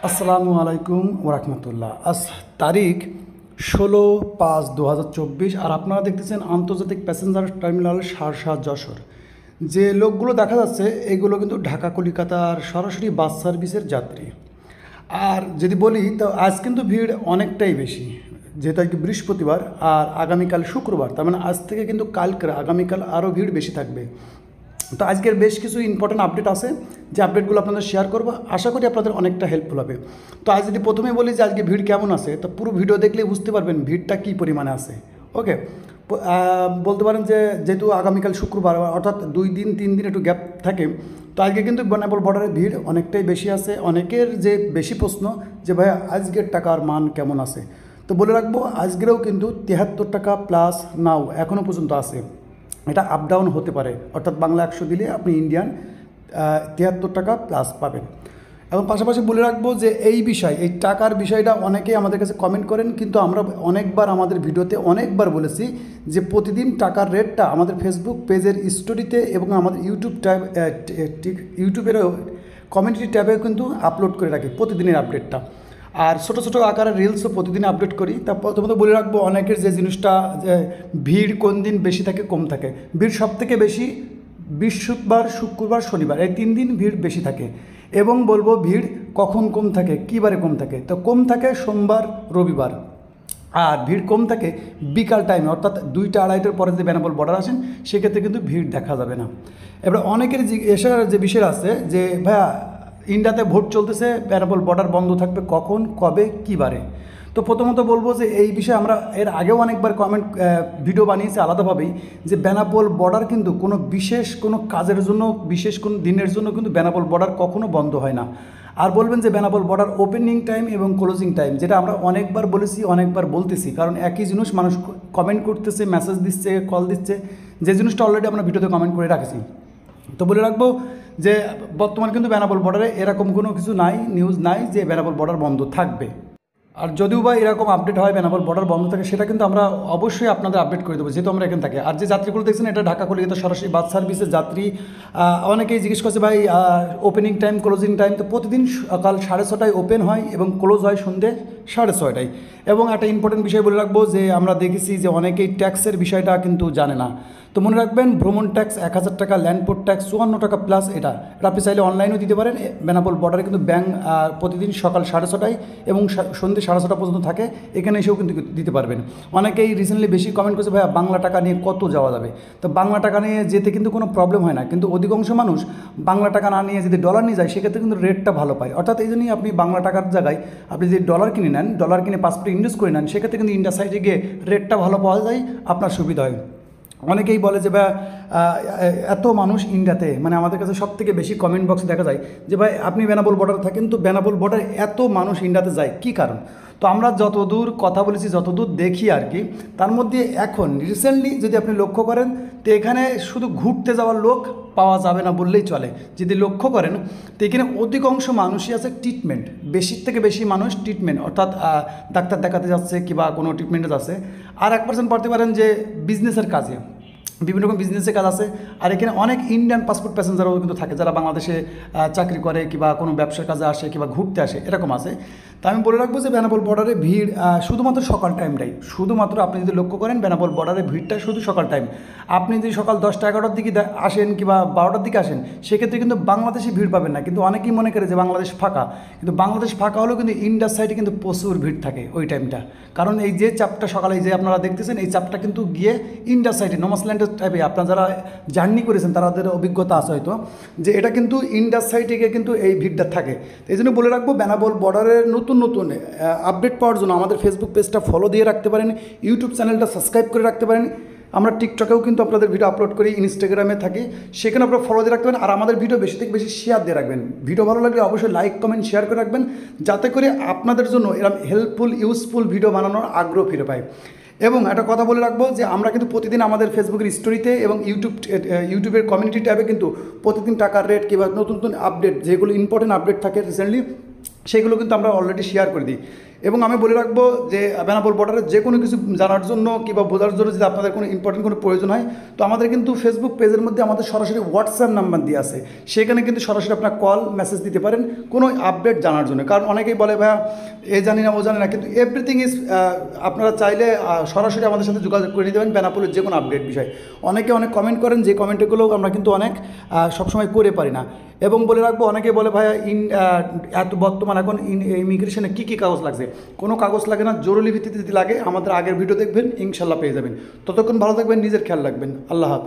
আসসালামু আলাইকুম ওরহমতুল্লাহ। আজ তারিখ 16/5/2024 আর আপনারা দেখতেছেন আন্তর্জাতিক প্যাসেঞ্জার টার্মিনাল শার্শা যশোর। যে লোকগুলো দেখা যাচ্ছে এগুলো কিন্তু ঢাকা কলিকাতার সরাসরি বাস সার্ভিসের যাত্রী। আর যদি বলি তো আজ কিন্তু ভিড় অনেকটাই বেশি, যেহেতু আজকে বৃহস্পতিবার আর আগামীকাল শুক্রবার, তার মানে আজ থেকে কিন্তু কালকের আগামীকাল আরও ভিড় বেশি থাকবে। তো আজকের বেশ কিছু ইম্পর্টেন্ট আপডেট আছে, যে আপডেটগুলো আপনাদের শেয়ার করবো, আশা করি আপনাদের অনেকটা হেল্পফুল হবে। তো আজ যদি প্রথমে বলি যে আজকে ভিড় কেমন আছে, তো পুরো ভিডিও দেখলে বুঝতে পারবেন ভিড়টা কী পরিমাণে আছে। ওকে, বলতে পারেন যে যেহেতু আগামীকাল শুক্রবার অর্থাৎ 2 দিন 3 দিন একটু গ্যাপ থাকে, তো আজকে কিন্তু বেনাপোল বর্ডারে ভিড় অনেকটাই বেশি আছে। অনেকের যে বেশি প্রশ্ন যে ভাই আজকের টাকার মান কেমন আছে, তো বলে রাখবো আজকেরও কিন্তু 73 টাকা প্লাস নাও এখনও পর্যন্ত আছে। এটা আপ ডাউন হতে পারে, অর্থাৎ বাংলা 100 দিলে আপনি ইন্ডিয়ান 73 টাকা প্লাস পাবেন। এবং পাশাপাশি বলে রাখবো যে এই টাকার বিষয়টা অনেকেই আমাদের কাছে কমেন্ট করেন, কিন্তু আমরা অনেকবার আমাদের ভিডিওতে অনেকবার বলেছি যে প্রতিদিন টাকার রেটটা আমাদের ফেসবুক পেজের স্টোরিতে এবং আমাদের ইউটিউবেরও কমিউনিটি ট্যাবে কিন্তু আপলোড করে রাখি প্রতিদিনের আপডেটটা। আর ছোটো ছোটো আকারের রিলসও প্রতিদিন আপডেট করি। তা প্রথমত বলে রাখবো অনেকের যে জিনিসটা যে ভিড় কোন দিন বেশি থাকে কম থাকে। ভিড় সবথেকে বেশি বৃহস্পতিবার, শুক্রবার, শনিবার, এই 3 দিন ভিড় বেশি থাকে। এবং বলবো ভিড় কখন কম থাকে, কী বারে কম থাকে, তো কম থাকে সোমবার, রবিবার। আর ভিড় কম থাকে বিকাল টাইমে, অর্থাৎ 2টা-2:30টার পরে যদি বেনাপোল বর্ডার আসেন সেক্ষেত্রে কিন্তু ভিড় দেখা যাবে না। এবার অনেকের এসার যে বিষয় আছে যে ভাইয়া ইন্ডিয়াতে ভোট চলতেছে, বেনাপোল বর্ডার বন্ধ থাকবে কখন, কবে, কী বারে। তো প্রথমত বলবো যে এই বিষয়ে আমরা এর আগেও অনেকবার ভিডিও বানিয়েছি আলাদাভাবেই, যে বেনাপোল বর্ডার কিন্তু কোনো বিশেষ কোনো কাজের জন্য, বিশেষ কোনো দিনের জন্য কিন্তু বেনাপোল বর্ডার কখনো বন্ধ হয় না। আর বলবেন যে বেনাপোল বর্ডার ওপেনিং টাইম এবং ক্লোজিং টাইম, যেটা আমরা অনেকবার বলেছি, অনেকবার বলতেছি, কারণ একই জিনিস মানুষ কমেন্ট করতেছে, মেসেজ দিচ্ছে, কল দিচ্ছে, যে জিনিসটা অলরেডি আমরা ভিডিওতে কমেন্ট করে রাখছি। তো বলে রাখবো যে বর্তমানে কিন্তু বেনাপোল বর্ডারে এরকম কোনো কিছু নাই, নিউজ নাই যে বেনাপোল বর্ডার বন্ধ থাকবে। আর যদিও বা এরকম আপডেট হয় বেনাপোল বর্ডার বন্ধ থাকে, সেটা কিন্তু আমরা অবশ্যই আপনাদের আপডেট করে দেবো, যেহেতু আমরা এখানে থাকি। আর যে যাত্রীগুলো দেখছেন এটা ঢাকা কলিকাতা সরাসরি বাস সার্ভিসের যাত্রী। অনেকেই জিজ্ঞেস করছে ভাই ওপেনিং টাইম, ক্লোজিং টাইম, তো প্রতিদিন সকাল 6:30টায় ওপেন হয় এবং ক্লোজ হয় সন্ধ্যে 6:30টায়। এবং একটা ইম্পর্টেন্ট বিষয় বলে রাখবো যে আমরা দেখেছি যে অনেকেই ট্যাক্সের বিষয়টা কিন্তু জানে না। তো মনে রাখবেন ভ্রমণ ট্যাক্স 1000 টাকা, ল্যান্ডপোর্ট ট্যাক্স 54 টাকা প্লাস। এটা আপনি চাইলে অনলাইনেও দিতে পারেন। বেনাপোল বর্ডারে কিন্তু ব্যাংক প্রতিদিন সকাল 6:30টায় এবং সন্ধ্যে 6:30টা পর্যন্ত থাকে, এখানে এসেও কিন্তু দিতে পারবেন। অনেকেই রিসেন্টলি বেশি কমেন্ট করছে ভাইয়া বাংলা টাকা নিয়ে কত যাওয়া যাবে। তো বাংলা টাকা নিয়ে যেতে কিন্তু কোনো প্রবলেম হয় না, কিন্তু অধিকাংশ মানুষ বাংলা টাকা না নিয়ে যদি ডলার নিয়ে যায় সেক্ষেত্রে কিন্তু রেটটা ভালো পায়। অর্থাৎ এই জন্যই আপনি বাংলা টাকার জায়গায় আপনি যদি ডলার কিনে নেন, ডলার কিনে পাসপোর্টে ইনভেস্ট করে নেন, সেক্ষেত্রে কিন্তু ইন্ডিয়া সাইডে গিয়ে রেটটা ভালো পাওয়া যায়, আপনার সুবিধা হয়। অনেকেই বলে যে ভাই এত মানুষ ইন্ডিয়াতে, মানে আমাদের কাছে সব থেকে বেশি কমেন্ট বক্সে দেখা যায় যে ভাই আপনি বেনাপোল বর্ডারে থাকেন, তো বেনাপোল বর্ডারে এত মানুষ ইন্ডিয়াতে যায় কী কারণ। তো আমরা যতদূর কথা বলেছি, যতদূর দেখি আর কি, তার মধ্যে এখন রিসেন্টলি যদি আপনি লক্ষ্য করেন তো এখানে শুধু ঘুরতে যাওয়ার লোক পাওয়া যাবে না বললেই চলে। যদি লক্ষ্য করেন তো এখানে অধিকাংশ মানুষই আছে ট্রিটমেন্ট, বেশির থেকে বেশি মানুষ ট্রিটমেন্ট, অর্থাৎ ডাক্তার দেখাতে যাচ্ছে কিংবা কোনো ট্রিটমেন্টে যাচ্ছে। আর 1% পড়তে পারেন যে বিজনেসের কাজে, বিভিন্ন রকম বিজনেসের কাজ আছে। আর এখানে অনেক ইন্ডিয়ান পাসপোর্ট প্যাসেঞ্জারও কিন্তু থাকে, যারা বাংলাদেশে চাকরি করে কিংবা কোনো ব্যবসার কাজে আসে কিংবা ঘুরতে আসে, এরকম আছে। তা আমি বলে রাখবো যে বেনাপোল বর্ডারে ভিড় শুধুমাত্র সকাল টাইমটাই, শুধুমাত্র আপনি যদি লক্ষ্য করেন বেনাপোল বর্ডারে ভিড়টা শুধু সকাল টাইম। আপনি যদি সকাল 10টা-11টার দিকে আসেন কিংবা 12টার দিকে আসেন, সেক্ষেত্রে কিন্তু বাংলাদেশে ভিড় পাবেন না। কিন্তু অনেকেই মনে করে যে বাংলাদেশ ফাঁকা, কিন্তু বাংলাদেশ ফাঁকা হলেও কিন্তু ইন্ডিয়ার সাইডে কিন্তু প্রচুর ভিড় থাকে ওই টাইমটা। কারণ এই যে চাপটা সকালে যে আপনারা দেখতেছেন, এই চাপটা কিন্তু গিয়ে ইন্ডিয়ার সাইডে নোমাসল্যান্ডের টাইপে, আপনারা যারা জার্নি করেছেন তাদের অভিজ্ঞতা আছে হয়তো, যে এটা কিন্তু ইন্ডিয়ার সাইডে গিয়ে কিন্তু এই ভিড়টা থাকে। এই জন্য বলে রাখবো বেনাপোল বর্ডারের নতুন নতুন আপডেট পাওয়ার জন্য আমাদের ফেসবুক পেজটা ফলো দিয়ে রাখতে পারেন, ইউটিউব চ্যানেলটা সাবস্ক্রাইব করে রাখতে পারেন। আমরা টিকটকেও কিন্তু আপনাদের ভিডিও আপলোড করি, ইনস্টাগ্রামে থাকি, সেখানে আপনারা ফলো দিয়ে রাখবেন। আর আমাদের ভিডিও বেশি থেকে বেশি শেয়ার দিয়ে রাখবেন। ভিডিও ভালো লাগলে অবশ্যই লাইক কমেন্ট শেয়ার করে রাখবেন, যাতে করে আপনাদের জন্য এরকম হেল্পফুল ইউজফুল ভিডিও বানানোর আগ্রহ ফিরে পায়। এবং একটা কথা বলে রাখবো যে আমরা কিন্তু প্রতিদিন আমাদের ফেসবুকের স্টোরিতে এবং ইউটিউবের কমিউনিটি ট্যাবে কিন্তু প্রতিদিন টাকার রেট কিংবা নতুন নতুন আপডেট, যেগুলো ইম্পর্টেন্ট আপডেট থাকে রিসেন্টলি, সেগুলো কিন্তু আমরা অলরেডি শেয়ার করে দিই। এবং আমি বলে রাখবো যে বেনাপোল বর্ডারে যে কোনো কিছু জানার জন্য কিংবা বোঝার জন্য যদি আপনাদের কোনো ইম্পর্টেন্ট কোনো প্রয়োজন হয়, তো আমাদের কিন্তু ফেসবুক পেজের মধ্যে আমাদের সরাসরি হোয়াটসঅ্যাপ নাম্বার দিয়ে আছে, সেখানে কিন্তু সরাসরি আপনার কল মেসেজ দিতে পারেন কোনো আপডেট জানার জন্য। কারণ অনেকেই বলে ভাইয়া এ জানি না ও জানি না, কিন্তু এভরিথিং ইজ আপনারা চাইলে সরাসরি আমাদের সাথে যোগাযোগ করে নিতে পারেন বেনাপোলের যে কোনো আপডেট বিষয়। অনেকে অনেক কমেন্ট করেন, যে কমেন্টগুলো আমরা কিন্তু অনেক সবসময় করে পারি না। এবং বলে রাখবো, অনেকে বলে ভাইয়া এত বর্তমান এখন ইমিগ্রেশনে কী কী কাগজ লাগছে, কোনো কাগজ লাগে না, জরুরি ভিত্তিতে যদি লাগে আমাদের আগের ভিডিও দেখবেন, ইনশাল্লাহ পেয়ে যাবেন। ততক্ষণ ভালো থাকবেন, নিজের খেয়াল রাখবেন। আল্লাহ হাফেজ।